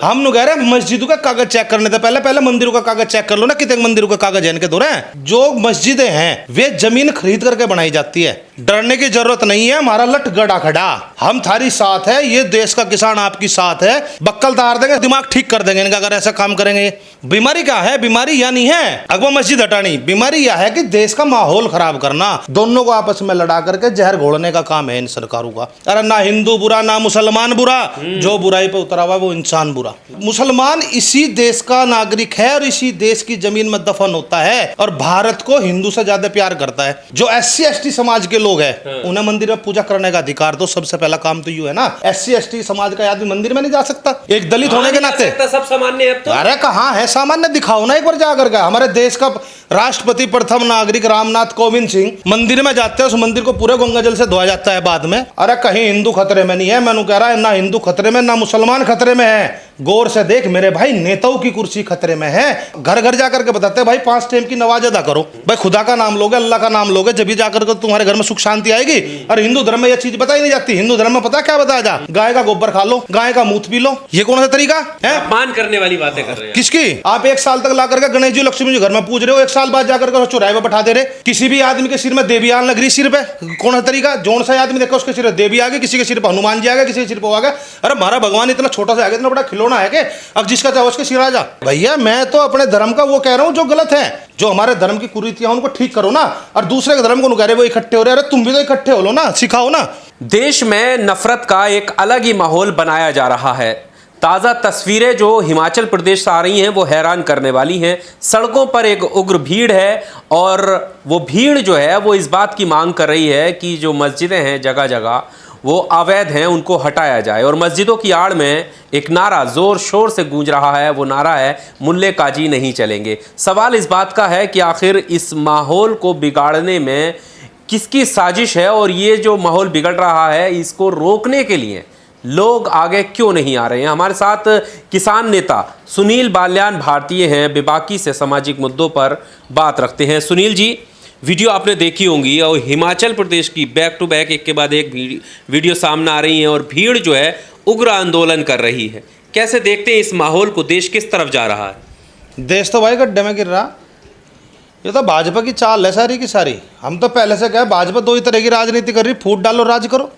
हम नु कह रहे हैं मस्जिदों का कागज चेक करने से पहले पहले मंदिरों का कागज चेक कर लो ना, कितने मंदिरों का कागज है इनके दो रहे हैं। जो मस्जिदें हैं वे जमीन खरीद करके बनाई जाती है, डरने की जरूरत नहीं है। हमारा लट गड़ा खड़ा, हम थारी साथ है, ये देश का किसान आपकी साथ है। बक्कल तार देंगे, दिमाग ठीक कर देंगे इनका अगर ऐसा काम करेंगे। बीमारी क्या है? बीमारी यह नहीं है अगवा मस्जिद हटानी, बीमारी यह है कि देश का माहौल खराब करना, दोनों को आपस में लड़ा करके जहर घोलने का काम है इन सरकारों का। अरे ना हिंदू बुरा ना मुसलमान बुरा, जो बुराई पे उतरा हुआ वो इंसान बुरा। मुसलमान इसी देश का नागरिक है और इसी देश की जमीन में दफन होता है और भारत को हिंदू से ज्यादा प्यार करता है। जो SC ST समाज के लोग हैं उन्हें मंदिर में पूजा करने का अधिकार दो। सबसे पहला काम तो यू है ना, SC ST समाज का आदमी मंदिर में नहीं जा सकता एक दलित होने के नाते। सब सामान्य है अब तो। अरे कहाँ है सामान्य? दिखाओ ना एक बार जाकर के। हमारे देश का राष्ट्रपति प्रथम नागरिक रामनाथ कोविंद सिंह मंदिर में जाते हैं, उस मंदिर को पूरे गंगा जल से धोया जाता है बाद में। अरे कहीं हिंदू खतरे में नहीं है, मैंने कह रहा है ना हिंदू खतरे में ना मुसलमान खतरे में है। गौर से देख मेरे भाई, नेताओं की कुर्सी खतरे में है। घर घर जाकर के बताते हैं भाई 5 टाइम की नमाज अदा करो, भाई खुदा का नाम लोगे, अल्लाह का नाम लोगे, जब भी जाकर के तुम्हारे घर में सुख शांति आएगी। और हिंदू धर्म में यह चीज बताई नहीं जाती। हिंदू धर्म में पता क्या बताया जा, गाय का गोबर खा लो, गाय का मूत पी लो। ये कौन सा तरीका है? अपमान करने वाली बातें कर रहे हैं। किसकी? आप 1 साल तक ला करके गणेश जी लक्ष्मी जी घर में पूज रहे हो, 1 साल बाद जाकर के चौराहे पे बैठा दे रहे। किसी भी आदमी के सिर में देवी आने लग रही, सिर पे कौन सा तरीका? जोन सा आदमी देखो उसके सिर में देवी आ गई, किसी के सिर पर हनुमान जी आ गए, किसी के सिर पर आ गया। अरे हमारा भगवान इतना छोटा सा आ गया, इतना बड़ा खिलौना है कि अब जिसका चाहे उसके सिर आ जा। भैया मैं तो अपने धर्म का वो कह रहा हूँ जो गलत है, जो हमारे धर्म की कुरीतियां उनको ठीक करो ना। और दूसरे के धर्म को कह रहे वो इकट्ठे हो रहे, अरे तुम भी तो इकट्ठे हो लो ना, सिखाओ ना। देश में नफरत का एक अलग ही माहौल बनाया जा रहा है। ताज़ा तस्वीरें जो हिमाचल प्रदेश से आ रही हैं वो हैरान करने वाली हैं। सड़कों पर एक उग्र भीड़ है और वो भीड़ जो है वो इस बात की मांग कर रही है कि जो मस्जिदें हैं जगह जगह वो अवैध हैं, उनको हटाया जाए। और मस्जिदों की आड़ में एक नारा ज़ोर शोर से गूंज रहा है, वो नारा है मुल्ले काजी नहीं चलेंगे। सवाल इस बात का है कि आखिर इस माहौल को बिगाड़ने में किसकी साजिश है और ये जो माहौल बिगड़ रहा है इसको रोकने के लिए लोग आगे क्यों नहीं आ रहे हैं। हमारे साथ किसान नेता सुनील बाल्यान भारतीय हैं, बेबाकी से सामाजिक मुद्दों पर बात रखते हैं। सुनील जी, वीडियो आपने देखी होंगी और हिमाचल प्रदेश की बैक टू बैक एक के बाद एक वीडियो सामने आ रही हैं और भीड़ जो है उग्र आंदोलन कर रही है। कैसे देखते हैं इस माहौल को? देश किस तरफ जा रहा है? देश तो भाई गड्ढे में गिर रहा। ये तो भाजपा की चाल है सारी की सारी। हम तो पहले से कहे भाजपा 2 ही तरह की राजनीति कर रही, फूट डालो राज करो।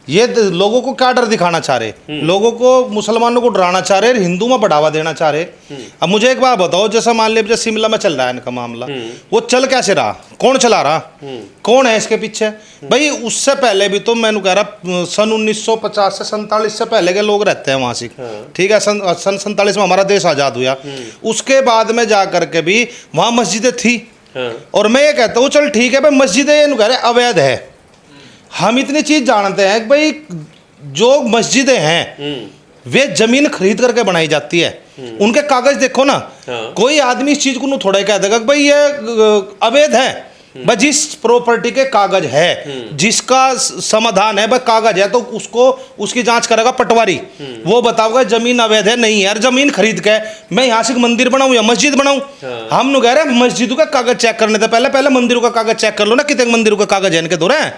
ये लोगों को क्या डर दिखाना चाह रहे? लोगों को, मुसलमानों को डराना चाह रहे, हिंदू में बढ़ावा देना चाह रहे। अब मुझे एक बात बताओ, जैसा मान लीजिए शिमला में चल रहा है इनका मामला, वो चल कैसे रहा? कौन चला रहा? कौन है इसके पीछे? भाई उससे पहले भी तो मैंने कह रहा सन 1950 से 47 से पहले के लोग रहते हैं वहां से, ठीक है। सन 47 में हमारा देश आजाद हुआ, उसके बाद में जा करके भी वहां मस्जिदें थी। और मैं ये कहता हूँ चल ठीक है भाई, मस्जिदें कह रहे अवैध है। हम इतनी चीज जानते हैं कि भाई जो मस्जिदें हैं वे जमीन खरीद करके बनाई जाती है, उनके कागज देखो ना। कोई आदमी इस चीज को थोड़ा कह देगा कि भाई ये अवैध है। भाई जिस प्रॉपर्टी के कागज है, जिसका समाधान है भाई कागज है, तो उसको उसकी जांच करेगा पटवारी, वो बताओगे जमीन अवैध है नहीं है। यार जमीन खरीद के मैं यहाँ से मंदिर बनाऊं या मस्जिद बनाऊं, हम कह रहे हैं मस्जिदों का कागज चेक करने से पहले पहले मंदिरों का कागज चेक कर लो ना, कितने मंदिरों का कागज है इनके दो रहे हैं।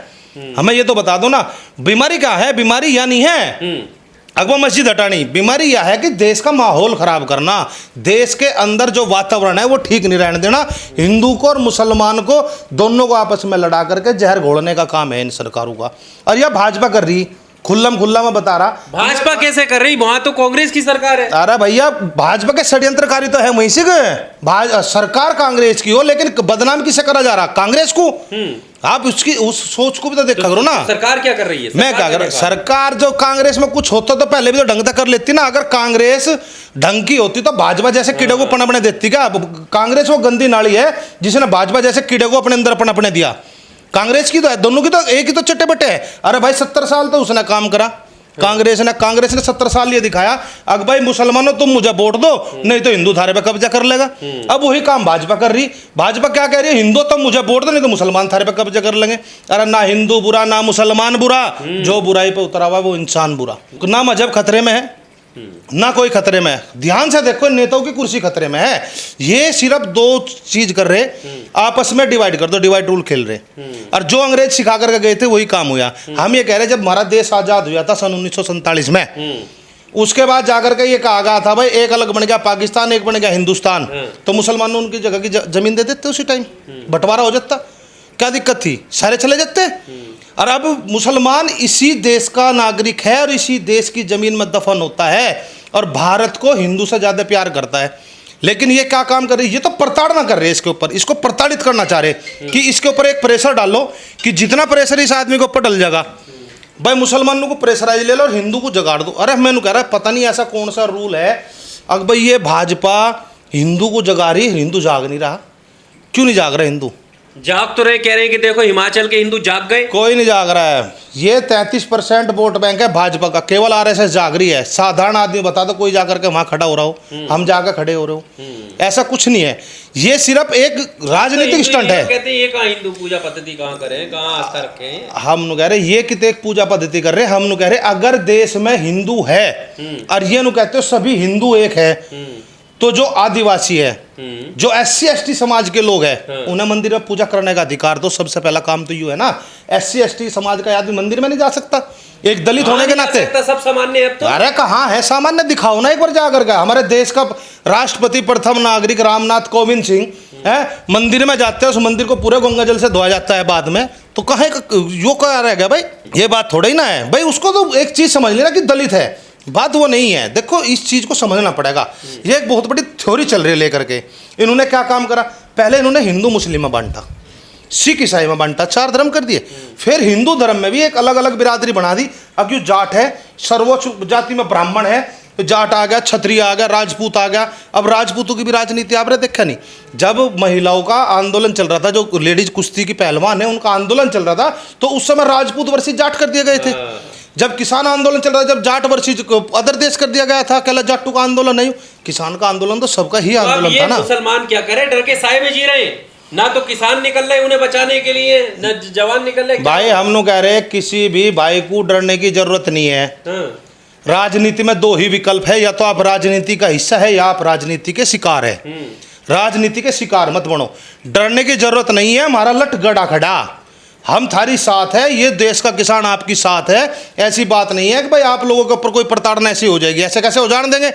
हमें ये तो बता दो ना, बीमारी क्या है? बीमारी यह नहीं है अगवा मस्जिद हटानी, बीमारी यह है कि देश का माहौल खराब करना, देश के अंदर जो वातावरण है वो ठीक नहीं रहने देना। हिंदू को और मुसलमान को दोनों को आपस में लड़ा करके जहर घोलने का काम है इन सरकारों का। और यह भाजपा कर रही, खुल्लम खुल्ला में बता रहा। भाजपा कैसे कर रही? वहां तो कांग्रेस की सरकार है। अरे भैया भाजपा के षड्यंत्रकारी तो है वहीं से सरकार कांग्रेस की हो, लेकिन बदनाम किसे करा जा रहा? कांग्रेस को। आप उसकी उस सोच को भी तो देखा करो ना। सरकार क्या कर रही है? मैं क्या कर रहा? सरकार जो कांग्रेस में कुछ होता तो पहले भी तो ढंग तक कर लेती ना। अगर कांग्रेस ढंग की होती तो भाजपा जैसे कीड़े को पनपने देती क्या? कांग्रेस वो गंदी नाली है जिसने भाजपा जैसे कीड़े को अपने अंदर पनपने दिया। कांग्रेस की तो है, दोनों की तो एक ही तो चट्टे बट्टे है। अरे भाई 70 साल तो उसने काम करा कांग्रेस ने 70 साल ये दिखाया अब भाई मुसलमानों तुम मुझे वोट दो, नहीं तो हिंदू थारे पे कब्जा कर लेगा। अब वही काम भाजपा कर रही। भाजपा क्या कह रही है? हिंदू तुम मुझे वोट दो, नहीं तो मुसलमान थारे पे कब्जा कर लेंगे। अरे ना हिंदू बुरा ना मुसलमान बुरा, जो बुराई पे उतरा हुआ वो इंसान बुरा। ना मजहब खतरे में है ना कोई खतरे में है। ध्यान से देखो, नेताओं की कुर्सी खतरे में है। ये सिर्फ 2 चीज कर रहे, आपस में डिवाइड कर दो, डिवाइड रूल खेल रहे। और जो अंग्रेज सिखा करके गए थे वही काम हुआ। हम ये कह रहे जब हमारा देश आजाद हुआ था सन 1947 में, उसके बाद जाकर के ये कहा गया था भाई एक अलग बन गया पाकिस्तान, एक बन गया हिंदुस्तान, तो मुसलमान ने उनकी जगह की जमीन दे देते उसी टाइम, बंटवारा हो जाता, क्या दिक्कत थी, सारे चले जाते। और अब मुसलमान इसी देश का नागरिक है और इसी देश की जमीन में दफन होता है और भारत को हिंदू से ज़्यादा प्यार करता है। लेकिन ये क्या काम कर रही है, ये तो प्रताड़ना कर रहे हैं इसके ऊपर, इसको प्रताड़ित करना चाह रहे कि इसके ऊपर एक प्रेशर डालो कि जितना प्रेशर इस आदमी के ऊपर डल जाएगा, भाई मुसलमानों को प्रेशराइज ले लो और हिंदू को जगाड़ दो। अरे मैंने कह रहा है पता नहीं ऐसा कौन सा रूल है, अब भाई ये भाजपा हिंदू को जगा रही, हिंदू जाग नहीं रहा, क्यों नहीं जाग रहा हिंदू? जाग तो रहे, कह रहे हैं कि देखो हिमाचल के हिंदू जाग गए। कोई नहीं जाग रहा है, ये 33% वोट बैंक है भाजपा का, केवल आरएसएस जाग रही है। साधारण आदमी बता दो कोई जाकर के वहां खड़ा हो रहा हो, हम जाकर खड़े हो रहे हो, ऐसा कुछ नहीं है। ये सिर्फ एक राजनीतिक स्टंट है। कहते हैं ये कहाँ हिंदू पूजा पद्धति कहाँ करें, कहाँ आस्था रखें। हम कह रहे ये कितने पूजा पद्धति कर रहे, हम कह रहे अगर देश में हिंदू है और ये कहते हो सभी हिंदू एक है, तो जो आदिवासी है, जो SC ST समाज के लोग हैं, उन्हें मंदिर में पूजा करने का अधिकार दो। सबसे पहला काम तो ये है ना, SC ST समाज का आदमी मंदिर में नहीं जा सकता, एक दलित होने के नाते। सब सामान्य है तो। अरे कहाँ है सामान्य, दिखाओ ना एक बार जाकर के। हमारे देश का राष्ट्रपति प्रथम नागरिक रामनाथ कोविंद सिंह है, मंदिर में जाते हैं, उस मंदिर को पूरे गंगा जल से धोया जाता है बाद में, तो कहे यो क्या रह गया भाई, ये बात थोड़ा ही ना है भाई। उसको तो एक चीज समझ लेना कि दलित है, बात वो नहीं है। देखो इस चीज को समझना पड़ेगा, ये एक बहुत बड़ी थ्योरी चल रही है लेकर के। इन्होंने क्या काम करा, पहले इन्होंने हिंदू मुस्लिम में बांटा, सिख ईसाई में बांटा, 4 धर्म कर दिए। फिर हिंदू धर्म में भी एक अलग अलग बिरादरी बना दी। अब क्यों जाट है, सर्वोच्च जाति में ब्राह्मण है, जाट आ गया, क्षत्रिय आ गया, राजपूत आ गया। अब राजपूतों की भी राजनीति आपने देखा नहीं, जब महिलाओं का आंदोलन चल रहा था, जो लेडीज कुश्ती की पहलवान है उनका आंदोलन चल रहा था, तो उस समय राजपूत वर्सेस जाट कर दिए गए थे। जब किसान आंदोलन चल रहा था, जब जाट वर्सेस अदर देश कर दिया गया था, कहला जाटू का आंदोलन नहीं, किसान का आंदोलन तो सबका ही आंदोलन था ना। मुसलमान क्या करे, डर के साए में जी रहे हैं, ना तो किसान निकल रहे उन्हें बचाने के लिए, न जवान निकल रहे। भाई हम लोग कह रहे किसी भी भाई को डरने की जरूरत नहीं है। राजनीति में 2 ही विकल्प है, या तो आप राजनीति का हिस्सा है या आप राजनीति के शिकार है। राजनीति के शिकार मत बनो, डरने की जरूरत नहीं है। हमारा लट गड़ा खड़ा, हम थारी साथ है, ये देश का किसान आपकी साथ है। ऐसी बात नहीं है कि भाई आप लोगों के ऊपर कोई प्रताड़ना ऐसी हो जाएगी, ऐसे कैसे हो जान देंगे,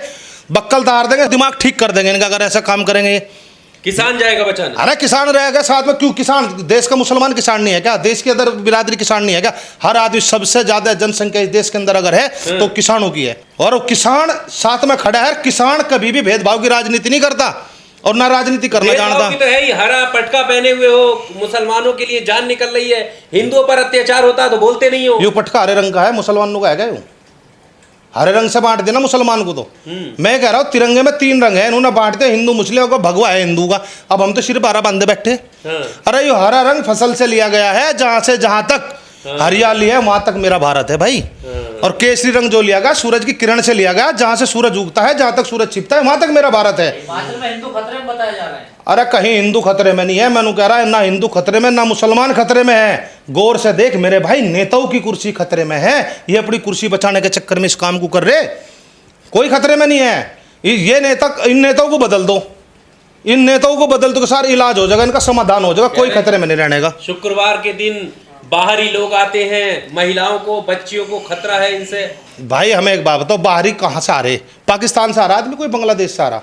बक्कल तार देंगे, दिमाग ठीक कर देंगे इनका अगर ऐसा काम करेंगे। ये किसान जाएगा बचाने, अरे किसान रहेगा साथ में, क्यों किसान देश का मुसलमान किसान नहीं है क्या, देश के अंदर बिरादरी किसान नहीं है क्या? हर आदमी, सबसे ज्यादा जनसंख्या इस देश के अंदर अगर है तो किसानों की है, और किसान साथ में खड़ा है। किसान कभी भी भेदभाव की राजनीति नहीं करता और ना राजनीति करना जानता। तो है ही, हरा पटका पहने हुए हो, मुसलमानों के लिए जान निकल रही है, हिंदुओं पर अत्याचार होता है तो बोलते नहीं हो। यो पटका हरे रंग का है, मुसलमानों का है क्या? हरे रंग से बांट देना मुसलमान को। तो मैं कह रहा हूँ तिरंगे में 3 रंग है, इन्होंने बांट दिया हिंदू मुस्लिम को, भगवा है हिंदू का। अब हम तो सिर्फ हरा बांधे बैठे। अरे ये हरा रंग फसल से लिया गया है, जहां से जहां तक हरियाली है वहां तक मेरा भारत है भाई। और केसरी रंग जो लिया गया सूरज की किरण से लिया गया, जहां से सूरज उगता है, जहां तक सूरज छिपता है वहां तक मेरा भारत है। हिमाचल में हिंदू खतरे में बताए जा रहे हैं। अरे कहीं हिंदू खतरे में नहीं है, मैंने कह रहा है ना हिंदू खतरे में ना मुसलमान खतरे में है। गौर से देख मेरे भाई, नेताओं की कुर्सी खतरे में है। ये अपनी कुर्सी बचाने के चक्कर में इस काम को कर रहे, कोई खतरे में नहीं है। ये नेता, इन नेताओं को बदल दो, इन नेताओं को बदल दो, सारा इलाज हो जाएगा, इनका समाधान हो जाएगा, कोई खतरे में नहीं रहने का। शुक्रवार के दिन बाहरी लोग आते हैं, महिलाओं को, बच्चियों को खतरा है इनसे। भाई हमें एक बात बताओ, बाहरी कहाँ से आ रहे? पाकिस्तान से आ रहा आदमी, कोई बांग्लादेश से आ रहा,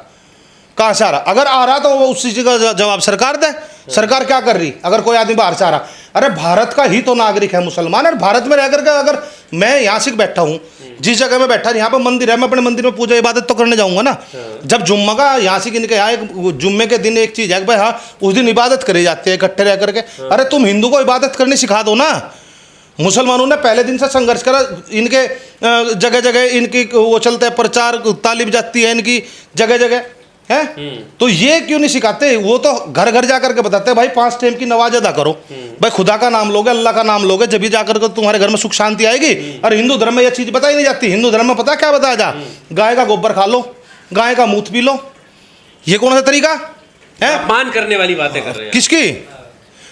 कहाँ से आ रहा? अगर आ रहा तो उस चीज का जवाब सरकार दे। सरकार क्या कर रही अगर कोई आदमी बाहर से आ रहा? अरे भारत का ही तो नागरिक है मुसलमान, और भारत में रहकर के अगर मैं यहाँ से बैठा हूँ, जिस जगह में बैठा, यहाँ पर मंदिर है, मैं अपने मंदिर में पूजा इबादत तो करने जाऊंगा ना। जब जुम्मा का यहाँ से इनके यहाँ एक जुम्मे के दिन एक चीज है भाई, हाँ उस दिन इबादत करी जाती है इकट्ठे रह करके। अरे तुम हिंदू को इबादत करनी सिखा दो ना। मुसलमानों ने पहले दिन से संघर्ष करा, इनके जगह जगह इनकी वो चलते हैं, प्रचार तालिब जाती है इनकी जगह जगह है। तो ये क्यों नहीं सिखाते? वो तो घर घर जाकर के बताते हैं भाई 5 टाइम की नमाज अदा करो, भाई खुदा का नाम लोगे, अल्लाह का नाम लोगे, जब भी जाकर के तुम्हारे घर में सुख शांति आएगी। और हिंदू धर्म में यह चीज बताई नहीं जाती। हिंदू धर्म में पता क्या बताया जा, गाय का गोबर खा लो, गाय का मूत पी लो। ये कौन सा तरीका है? अपमान करने वाली बातें कर रहे हैं। किसकी?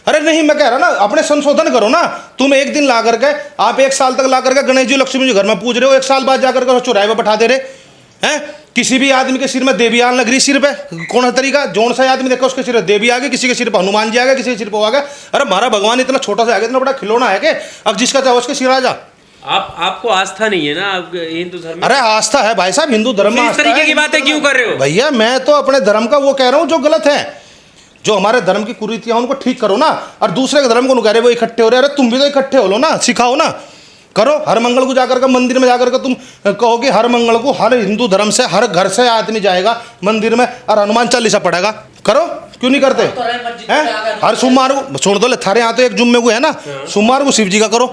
अरे नहीं, मैं कह रहा ना, अपने संशोधन करो ना। तुम एक दिन ला करके, आप 1 साल तक ला करके गणेश जी लक्ष्मी जी घर में पूज रहे हो, 1 साल बाद जाकर के चौराहे पर बैठा दे रहे हैं। किसी भी आदमी के सिर में देवियान लग रही, सिर पे कौन है तरीका? जोन सा आदमी देखो उसके सिर में देवी आ गई, किसी के सिर पर हनुमान जी आ गए, किसी के सिर पर आ गया। अरे हमारा भगवान इतना छोटा सा आ गया, इतना बड़ा खिलौना है कि अब जिसका चाहे उसके सिर आ जा। आपको आस्था नहीं है ना आप हिंदू धर्म में? अरे आस्था है भाई साहब, हिंदू धर्म में इस आस्था तरीके है। की बातें क्यों कर रहे हो? भैया मैं तो अपने धर्म का वो कह रहा हूँ जो गलत है, जो हमारे धर्म की कुरीतियां उनको ठीक करो ना, और दूसरे के धर्म को कह रहे वो इकट्ठे हो रहे, अरे तुम भी तो इकट्ठे हो लो ना, सिखाओ ना, करो। हर मंगल को जाकर के मंदिर में जाकर के तुम कहो कि हर मंगल को हर हिंदू धर्म से हर घर से आदमी जाएगा मंदिर में और हनुमान चालीसा पढ़ेगा, करो, क्यों नहीं करते तो रहे मस्जिद पे हैं? आकर हर सोमवार को छोड़ दो, थारे यहाँ तो एक जुम्मे को है ना, सोमवार को शिव जी का करो,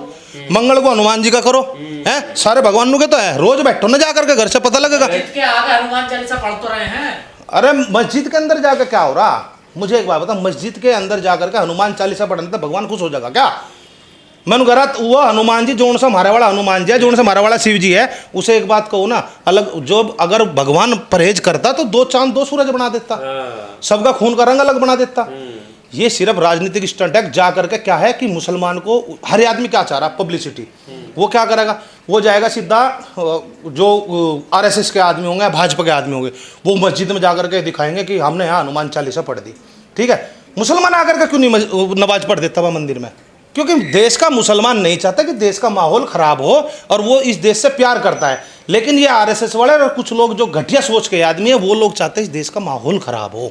मंगल को हनुमान जी का करो, हैं? सारे भगवानों के तो है, रोज बैठो ना जाकर के, घर से पता लगेगा। मस्जिद के आगे हनुमान चालीसा पढ़ तो रहे हैं। अरे मस्जिद के अंदर जाकर क्या हो रहा, मुझे एक बात बता, मस्जिद के अंदर जाकर के हनुमान चालीसा पढ़ने तो भगवान खुश हो जाएगा क्या? मैंने कहा वो हनुमान जी जोन से हमारे वाला हनुमान जी है, जोन से हमारे वाला शिव जी है, उसे एक बात कहूँ ना अलग, जो अगर भगवान परहेज करता तो 2 चांद 2 सूरज बना देता, सबका खून का रंग अलग बना देता। ये सिर्फ राजनीतिक स्टंट है। जा करके क्या है कि मुसलमान को हर आदमी क्या चाह रहा, पब्लिसिटी, वो क्या करेगा, वो जाएगा सीधा, जो आरएसएस के आदमी होंगे, भाजपा के आदमी होंगे, वो मस्जिद में जाकर के दिखाएंगे कि हमने यहाँ हनुमान चालीसा पढ़ दी, ठीक है। मुसलमान आकर के क्यों नहीं नमाज पढ़ देता वह मंदिर में? क्योंकि देश का मुसलमान नहीं चाहता कि देश का माहौल खराब हो, और वो इस देश से प्यार करता है। लेकिन ये आरएसएस वाले और कुछ लोग जो घटिया सोच के आदमी है, वो लोग चाहते हैं इस देश का माहौल खराब हो।